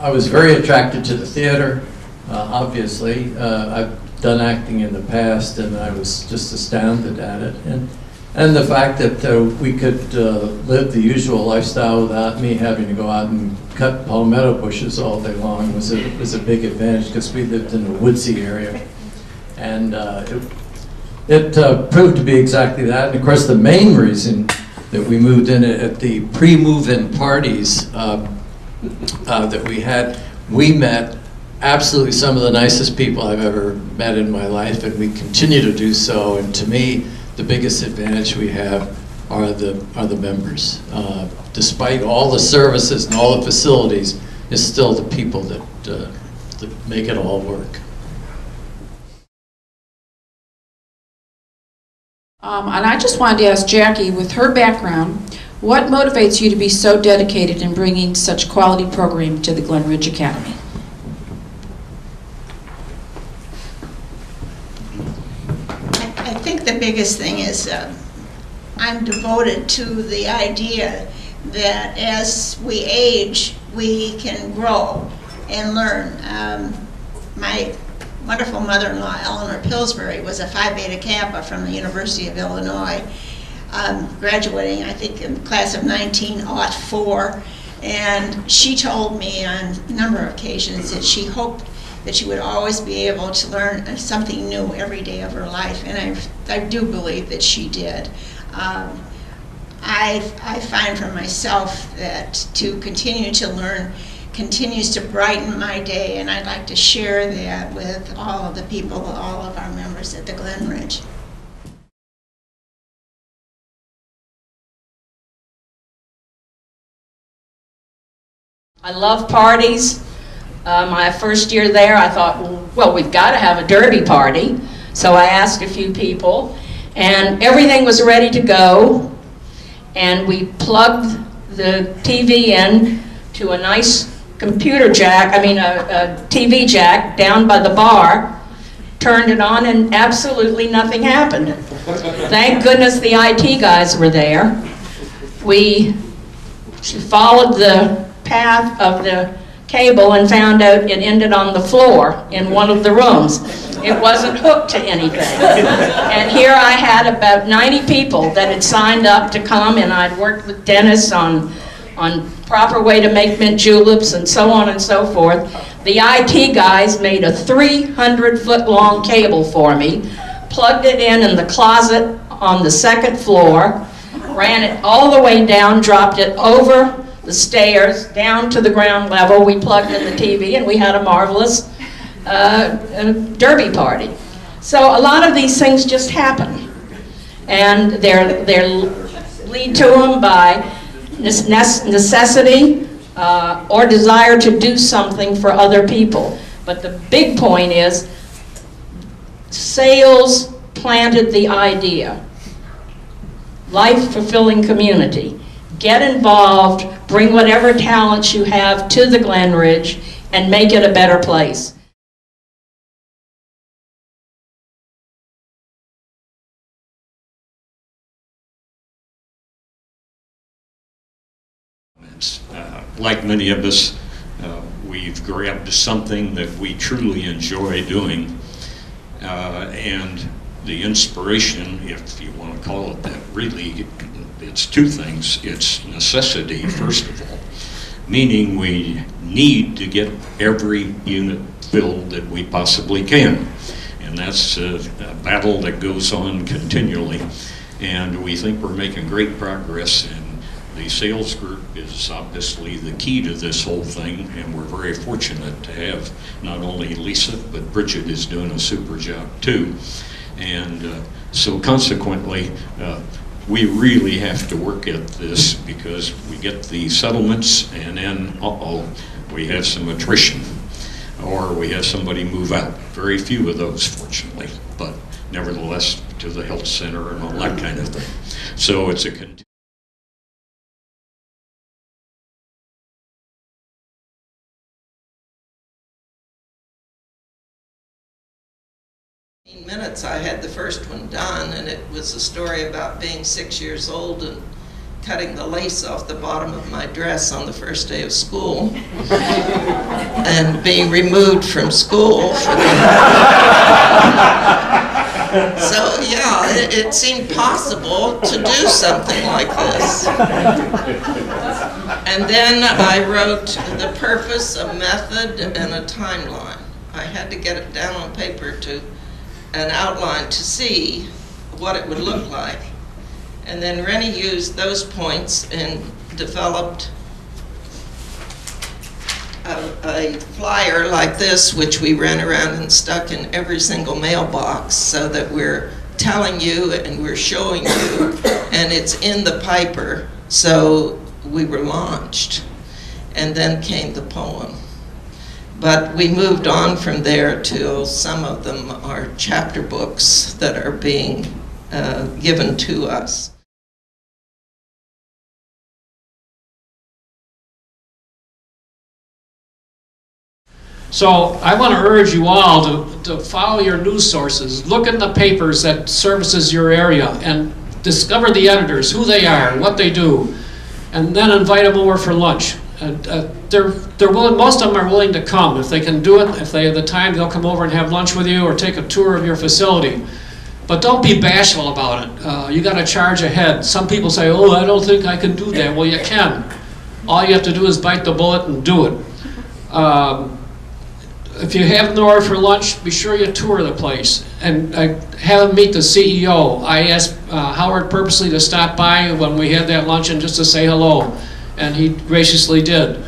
I was very attracted to the theater, obviously. I've done acting in the past, and I was just astounded at it. And the fact that we could live the usual lifestyle without me having to go out and cut palmetto bushes all day long was a big advantage, because we lived in a woodsy area. And it proved to be exactly that. And of course, the main reason that we moved in at the pre-move-in parties that we met absolutely some of the nicest people I've ever met in my life, and we continue to do so. And to me, the biggest advantage we have are the members. Despite all the services and all the facilities, it's still the people that make it all work. And I just wanted to ask Jackie, with her background, what motivates you to be so dedicated in bringing such quality programming to the Glenridge Academy? I think the biggest thing is I'm devoted to the idea that as we age, we can grow and learn. My wonderful mother-in-law, Eleanor Pillsbury, was a Phi Beta Kappa from the University of Illinois, graduating, I think, in the class of 1904. And she told me on a number of occasions that she hoped that she would always be able to learn something new every day of her life, and I do believe that she did. I find for myself that to continue to learn continues to brighten my day, and I'd like to share that with all of the people, all of our members at the Glenridge. I love parties. My first year there, I thought, well, we've got to have a derby party. So I asked a few people, and everything was ready to go. And we plugged the TV in to a nice computer jack, a TV jack down by the bar, turned it on, and absolutely nothing happened. Thank goodness the IT guys were there. We followed the path of the cable and found out it ended on the floor in one of the rooms. It wasn't hooked to anything. And here I had about 90 people that had signed up to come, and I'd worked with Dennis on proper way to make mint juleps and so on and so forth. The IT guys made a 300-foot-long cable for me, plugged it in the closet on the second floor, ran it all the way down, dropped it over the stairs down to the ground level. We plugged in the TV, and we had a marvelous derby party. So a lot of these things just happen, and they're lead to them by necessity or desire to do something for other people. But the big point is, sales planted the idea. Life-fulfilling community. Get involved, bring whatever talents you have to the Glenridge, and make it a better place. Like many of us, we've grabbed something that we truly enjoy doing, and the inspiration, if you want to call it that, really, it's two things. It's necessity, first of all, meaning we need to get every unit filled that we possibly can, and that's a battle that goes on continually, and we think we're making great progress. And the sales group is obviously the key to this whole thing, and we're very fortunate to have not only Lisa, but Bridget is doing a super job too. And so consequently, we really have to work at this, because we get the settlements and then, we have some attrition, or we have somebody move out. Very few of those, fortunately, but nevertheless to the health center and all that kind of thing. So it's a minutes I had the first one done, and it was a story about being 6 years old and cutting the lace off the bottom of my dress on the first day of school and being removed from school for so yeah, it seemed possible to do something like this. And then I wrote the purpose, a method, and a timeline. I had to get it down on paper to an outline to see what it would look like. And then Rennie used those points and developed a flyer like this, which we ran around and stuck in every single mailbox so that we're telling you and we're showing you, and it's in the Piper. So we were launched, and then came the poem. But we moved on from there till some of them are chapter books that are being given to us. So I want to urge you all to follow your news sources. Look in the papers that services your area and discover the editors, who they are, what they do, and then invite them over for lunch. They're willing, most of them are willing to come. If they can do it, if they have the time, they'll come over and have lunch with you or take a tour of your facility. But don't be bashful about it. You got to charge ahead. Some people say, oh, I don't think I can do that. Well, you can. All you have to do is bite the bullet and do it. If you have them over for lunch, be sure you tour the place and have them meet the CEO. I asked Howard purposely to stop by when we had that luncheon just to say hello, and he graciously did.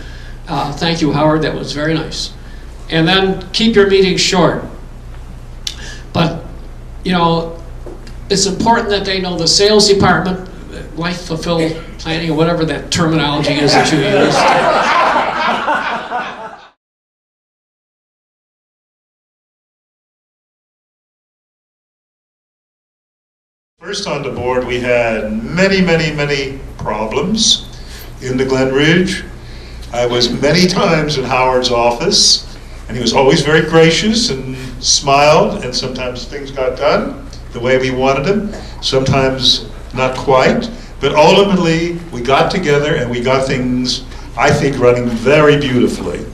Thank you, Howard, that was very nice. And then keep your meetings short. But, you know, it's important that they know the sales department, life fulfilled planning, or whatever that terminology is that you use. First on the board, we had many problems in the Glenridge. I was many times in Howard's office, and he was always very gracious and smiled, and sometimes things got done the way we wanted them, sometimes not quite, but ultimately we got together and we got things, I think, running very beautifully.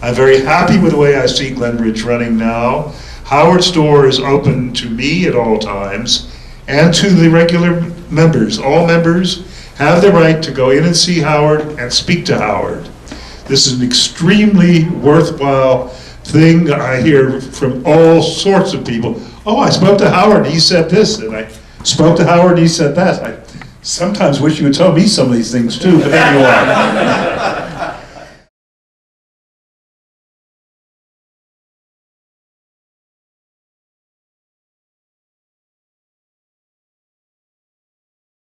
I'm very happy with the way I see Glenridge running now. Howard's door is open to me at all times, and to the regular members. All members have the right to go in and see Howard and speak to Howard. This is an extremely worthwhile thing. I hear from all sorts of people, oh, I spoke to Howard and he said this, and I spoke to Howard and he said that. I sometimes wish you would tell me some of these things too, but there you are.